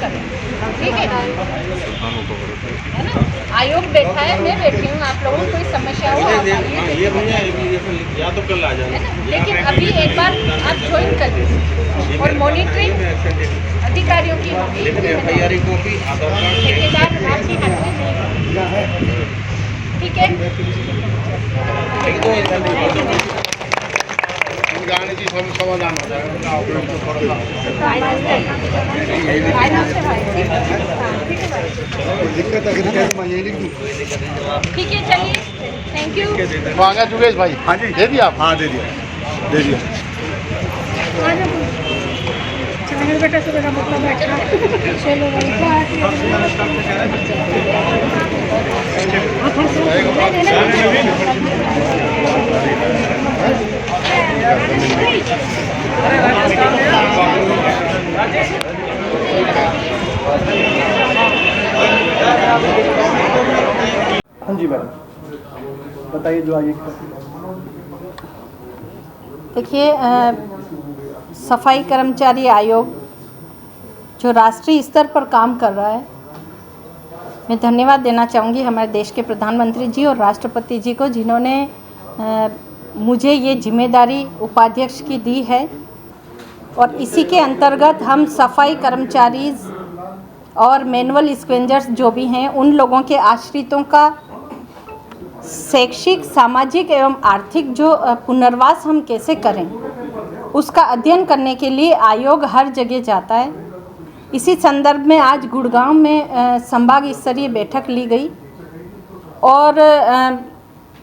करें, ठीक है ना? आयोग बैठा है, मैं बैठी हूँ, आप लोगों को कोई समस्या हो आप आइए, या तो कल आ जाना, है ना? लेकिन अभी एक बार आप ज्वाइन कर लीजिए और मॉनिटरिंग अधिकारियों की होगी, FIR कॉपी, आधार कार्ड, ठेकेदार आपके हाथ में नहीं है, ठीक है? गाने की समाधान हो जाएगा। दिक्कत अगर मैं यही लिख दूँ, ठीक है, चलिए, थैंक यू। तो आगे जुगेश भाई, हाँ जी दे दिया आप? हाँ दे दिया, दे दिया। बेटा सुबह मतलब बैठा चलो हाँ जी मैडम, बताइए जो आगे। देखिए, सफाई कर्मचारी आयोग जो राष्ट्रीय स्तर पर काम कर रहा है, मैं धन्यवाद देना चाहूँगी हमारे देश के प्रधानमंत्री जी और राष्ट्रपति जी को, जिन्होंने मुझे ये जिम्मेदारी उपाध्यक्ष की दी है। और इसी के अंतर्गत हम सफाई कर्मचारी और मैनुअल स्क्वेंजर्स जो भी हैं, उन लोगों के आश्रितों का शैक्षिक, सामाजिक एवं आर्थिक जो पुनर्वास हम कैसे करें, उसका अध्ययन करने के लिए आयोग हर जगह जाता है। इसी संदर्भ में आज गुड़गांव में संभाग स्तरीय बैठक ली गई। और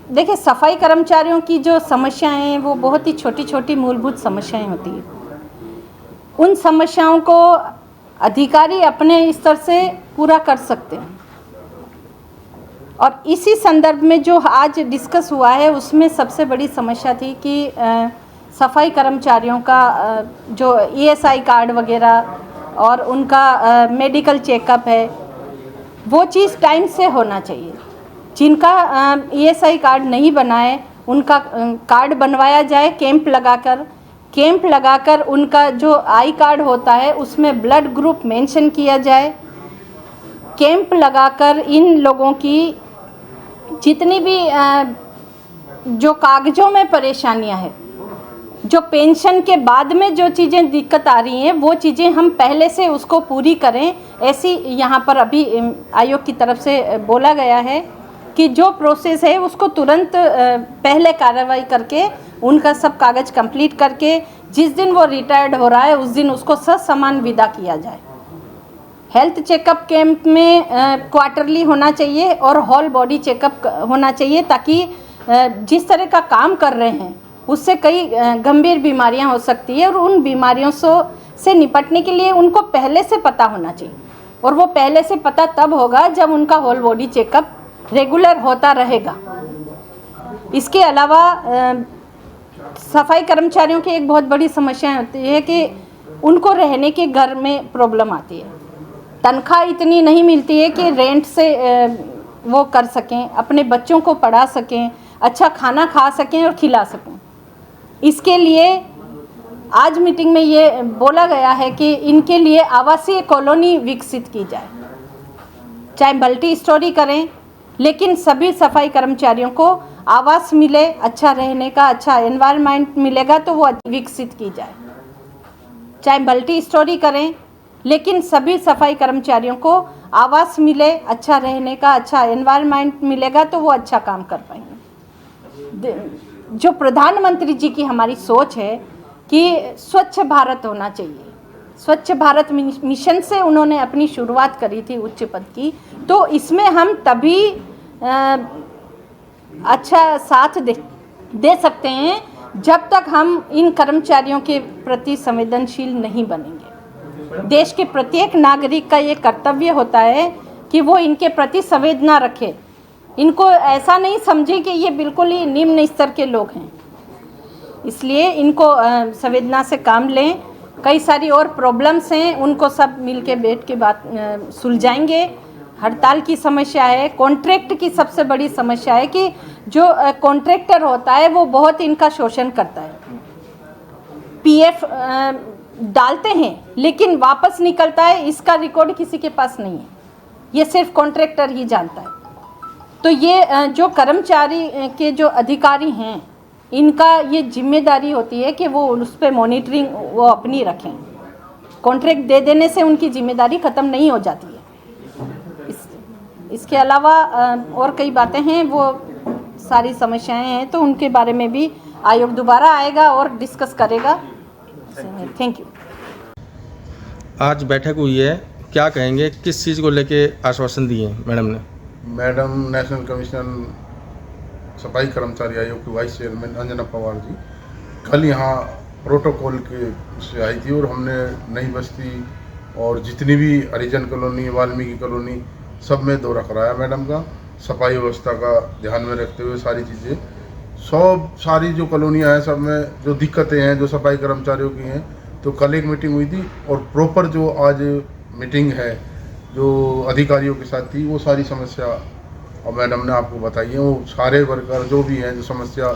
देखिए, सफाई कर्मचारियों की जो समस्याएं हैं वो बहुत ही छोटी छोटी मूलभूत समस्याएं होती हैं। उन समस्याओं को अधिकारी अपने स्तर से पूरा कर सकते हैं। और इसी संदर्भ में जो आज डिस्कस हुआ है, उसमें सबसे बड़ी समस्या थी कि सफाई कर्मचारियों का जो ESI कार्ड वगैरह और उनका मेडिकल चेकअप है, वो चीज़ टाइम से होना चाहिए। जिनका ESI कार्ड नहीं बना है, उनका कार्ड बनवाया जाए कैंप लगाकर उनका जो आई कार्ड होता है उसमें ब्लड ग्रुप मेंशन किया जाए। कैंप लगाकर इन लोगों की जितनी भी जो कागज़ों में परेशानियां हैं, जो पेंशन के बाद में जो चीज़ें दिक्कत आ रही हैं, वो चीज़ें हम पहले से उसको पूरी करें। ऐसी यहाँ पर अभी आयोग की तरफ से बोला गया है कि जो प्रोसेस है उसको तुरंत पहले कार्रवाई करके उनका सब कागज़ कंप्लीट करके जिस दिन वो रिटायर्ड हो रहा है उस दिन उसको ससम्मान विदा किया जाए। हेल्थ चेकअप कैंप में क्वार्टरली होना चाहिए और होल बॉडी चेकअप होना चाहिए, ताकि जिस तरह का काम कर रहे हैं उससे कई गंभीर बीमारियां हो सकती है और उन बीमारियों से निपटने के लिए उनको पहले से पता होना चाहिए। और वो पहले से पता तब होगा जब उनका होल बॉडी चेकअप रेगुलर होता रहेगा। इसके अलावा सफाई कर्मचारियों की एक बहुत बड़ी समस्या होती है कि उनको रहने के घर में प्रॉब्लम आती है। तनख्वाह इतनी नहीं मिलती है कि रेंट से वो कर सकें, अपने बच्चों को पढ़ा सकें, अच्छा खाना खा सकें और खिला सकें। इसके लिए आज मीटिंग में ये बोला गया है कि इनके लिए आवासीय कॉलोनी विकसित की जाए, चाहे मल्टी स्टोरी करें, लेकिन सभी सफाई कर्मचारियों को आवास मिले, अच्छा रहने का अच्छा एनवायरनमेंट मिलेगा तो वो विकसित की जाए। चाहे मल्टी स्टोरी करें, लेकिन सभी सफाई कर्मचारियों को आवास मिले, अच्छा रहने का अच्छा एनवायरनमेंट मिलेगा तो वो अच्छा काम कर पाएंगे। जो प्रधानमंत्री जी की हमारी सोच है कि स्वच्छ भारत होना चाहिए, स्वच्छ भारत मिशन से उन्होंने अपनी शुरुआत करी थी उच्च पद की, तो इसमें हम तभी अच्छा साथ दे सकते हैं जब तक हम इन कर्मचारियों के प्रति संवेदनशील नहीं बनेंगे। देश के प्रत्येक नागरिक का ये कर्तव्य होता है कि वो इनके प्रति संवेदना रखे, इनको ऐसा नहीं समझे कि ये बिल्कुल ही निम्न स्तर के लोग हैं। इसलिए इनको संवेदना से काम लें। कई सारी और प्रॉब्लम्स हैं, उनको सब मिल के बैठ के बात सुलझाएंगे। हड़ताल की समस्या है, कॉन्ट्रैक्ट की सबसे बड़ी समस्या है कि जो कॉन्ट्रैक्टर होता है वो बहुत इनका शोषण करता है। PF डालते हैं लेकिन वापस निकलता है, इसका रिकॉर्ड किसी के पास नहीं है, ये सिर्फ कॉन्ट्रैक्टर ही जानता है। तो ये जो कर्मचारी के जो अधिकारी हैं, इनका ये जिम्मेदारी होती है कि वो उस पर मॉनिटरिंग वो अपनी रखें। कॉन्ट्रैक्ट दे देने से उनकी जिम्मेदारी ख़त्म नहीं हो जाती है। इसके अलावा और कई बातें हैं, वो सारी समस्याएं हैं, तो उनके बारे में भी आयोग दोबारा आएगा और डिस्कस करेगा। Thank you. आज बैठक हुई है, क्या कहेंगे, किस चीज़ को लेके आश्वासन दिए मैडम ने? मैडम नेशनल कमीशन सफाई कर्मचारी आयोग की वाइस चेयरमैन अंजना पवार जी कल यहाँ प्रोटोकॉल के से आई थी और हमने नई बस्ती और जितनी भी हरिजन कॉलोनी, वाल्मीकि कॉलोनी, सब में दौरा कराया मैडम का, सफाई व्यवस्था का ध्यान में रखते हुए सारी चीज़ें, सारी जो कॉलोनियाँ हैं सब में जो दिक्कतें हैं जो सफाई कर्मचारियों की हैं, तो कल एक मीटिंग हुई थी और प्रॉपर जो आज मीटिंग है जो अधिकारियों के साथ थी, वो सारी समस्या और मैडम ने आपको बताई है। वो सारे वर्कर जो भी हैं जो समस्या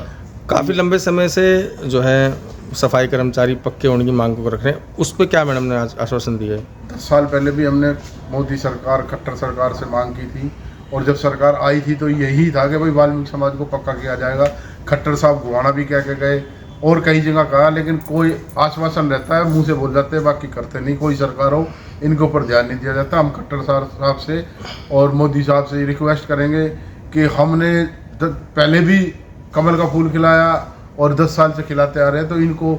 काफ़ी लंबे समय से जो है सफाई कर्मचारी पक्के होने की मांग को रख रहे हैं, उस पर क्या मैडम ने आज आश्वासन दिया है? 10 साल पहले भी हमने मोदी सरकार, खट्टर सरकार से मांग की थी और जब सरकार आई थी तो यही था कि भाई वाल्मीकि समाज को पक्का किया जाएगा। खट्टर साहब गुवाना भी कह के गए और कई जगह कहा, लेकिन कोई आश्वासन रहता है, मुंह से बोल जाते हैं, बाकी करते नहीं। कोई सरकार हो इनके ऊपर ध्यान नहीं दिया जाता। हम खट्टर साहब से और मोदी साहब से रिक्वेस्ट करेंगे कि हमने पहले भी कमल का फूल खिलाया और 10 साल से खिलाते आ रहे हैं, तो इनको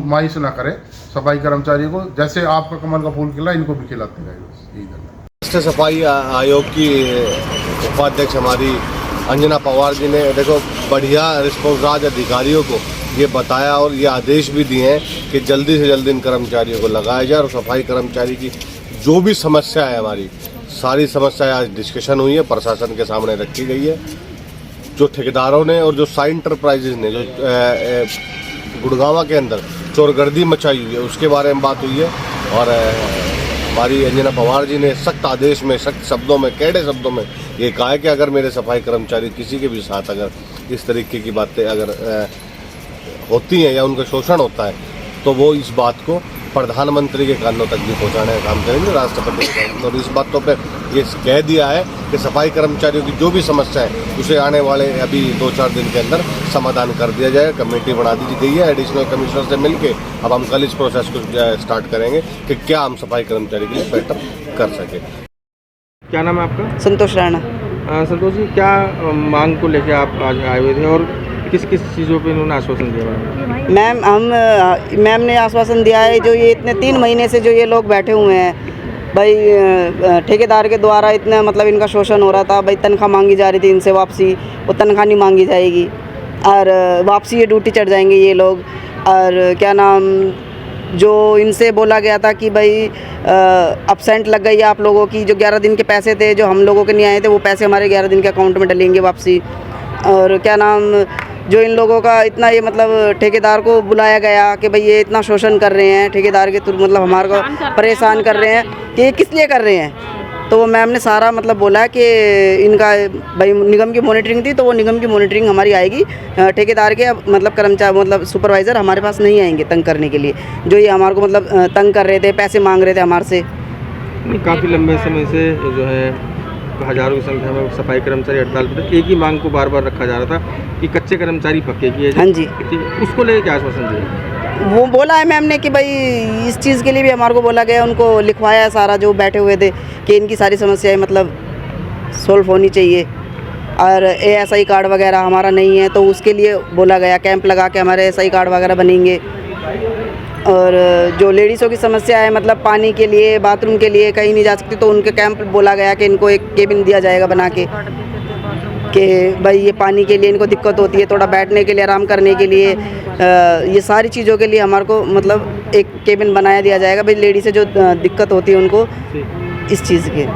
मायूस ना करें सफाई कर्मचारियों को, जैसे आपका कमल का फूल खिला इनको भी खिलाते रहेंगे। राष्ट्रीय सफाई आयोग की उपाध्यक्ष हमारी अंजना पवार जी ने देखो बढ़िया रिस्पॉन्स आज अधिकारियों को ये बताया और ये आदेश भी दिए हैं कि जल्दी से जल्दी इन कर्मचारियों को लगाया जाए और सफाई कर्मचारी की जो भी समस्या है, हमारी सारी समस्याएं आज डिस्कशन हुई है, प्रशासन के सामने रखी गई है। जो ठेकेदारों ने और जो साई इंटरप्राइजेज ने जो गुड़गांव के अंदर चोरगर्दी मचाई हुई है उसके बारे में बात हुई है और हमारी अंजना पवार जी ने सख्त आदेश में, सख्त शब्दों में, कड़े शब्दों में ये कहा है कि अगर मेरे सफाई कर्मचारी किसी के भी साथ अगर इस तरीके की बातें अगर होती हैं या उनका शोषण होता है तो वो इस बात को प्रधानमंत्री के कानों तक भी पहुंचाने का काम करेंगे, राष्ट्रपति के। और इस बातों पे ये कह दिया है कि सफाई कर्मचारियों की जो भी समस्या है उसे आने वाले अभी 2-4 दिन के अंदर समाधान कर दिया जाएगा। कमेटी बना दी गई है एडिशनल कमिश्नर से मिलके। अब हम कल इस प्रोसेस को स्टार्ट करेंगे कि क्या हम सफाई कर्मचारी के लिए बेटर कर सके। क्या नाम है आपका? संतोष राणा। संतोष जी, क्या मांग को लेकर आप आज आए हुए थे और किस किस चीज़ों पे इन्होंने आश्वासन दिया? मैम ने आश्वासन दिया है जो ये इतने 3 महीने से जो ये लोग बैठे हुए हैं भाई, ठेकेदार के द्वारा इतना मतलब इनका शोषण हो रहा था भाई, तनख्वाह मांगी जा रही थी इनसे वापसी, वो तनख्वाह नहीं मांगी जाएगी और वापसी ये ड्यूटी चढ़ जाएंगे ये लोग। और क्या नाम, जो इनसे बोला गया था कि भाई अपसेंट लग गई आप लोगों की, जो 11 दिन के पैसे थे जो हम लोगों के नहीं आए थे, वो पैसे हमारे 11 दिन के अकाउंट में डलेंगे वापसी। और क्या नाम, जो इन लोगों का इतना ये मतलब ठेकेदार को बुलाया गया कि भाई ये इतना शोषण कर रहे हैं, ठेकेदार के थ्रू मतलब हमारे को परेशान कर रहे हैं कि ये किस लिए कर रहे हैं। तो वो मैम ने सारा मतलब बोला है कि इनका भाई निगम की मॉनिटरिंग थी, तो वो निगम की मॉनिटरिंग हमारी आएगी, ठेकेदार के मतलब कर्मचारी मतलब सुपरवाइज़र हमारे पास नहीं आएंगे तंग करने के लिए, जो ये हमारे को मतलब तंग कर रहे थे, पैसे मांग रहे थे हमारे से। काफ़ी लंबे समय से जो है हजारों की संख्या में सफाई कर्मचारी हड़ताल पर थे। एक ही मांग को बार बार रखा जा रहा था कि कच्चे कर्मचारी पक्के किए जाए। हाँ जी, उसको लेकर क्या आश्वासन दिया? वो बोला है मैम ने कि भाई इस चीज़ के लिए भी हमारे को बोला गया, उनको लिखवाया है सारा जो बैठे हुए थे कि इनकी सारी समस्याएं मतलब सोल्व होनी चाहिए। और ASI कार्ड वगैरह हमारा नहीं है तो उसके लिए बोला गया कैंप लगा के हमारे ASI कार्ड वगैरह बनेंगे। और जो लेडीज़ों की समस्या है मतलब पानी के लिए, बाथरूम के लिए कहीं नहीं जा सकती, तो उनके कैंप बोला गया कि इनको एक केबिन दिया जाएगा बना के कि भाई ये पानी के लिए इनको दिक्कत होती है, थोड़ा बैठने के लिए, आराम करने के लिए, ये सारी चीज़ों के लिए हमारे को मतलब एक केबिन बनाया दिया जाएगा भाई, लेडीज़ से जो दिक्कत होती है उनको इस चीज़ की।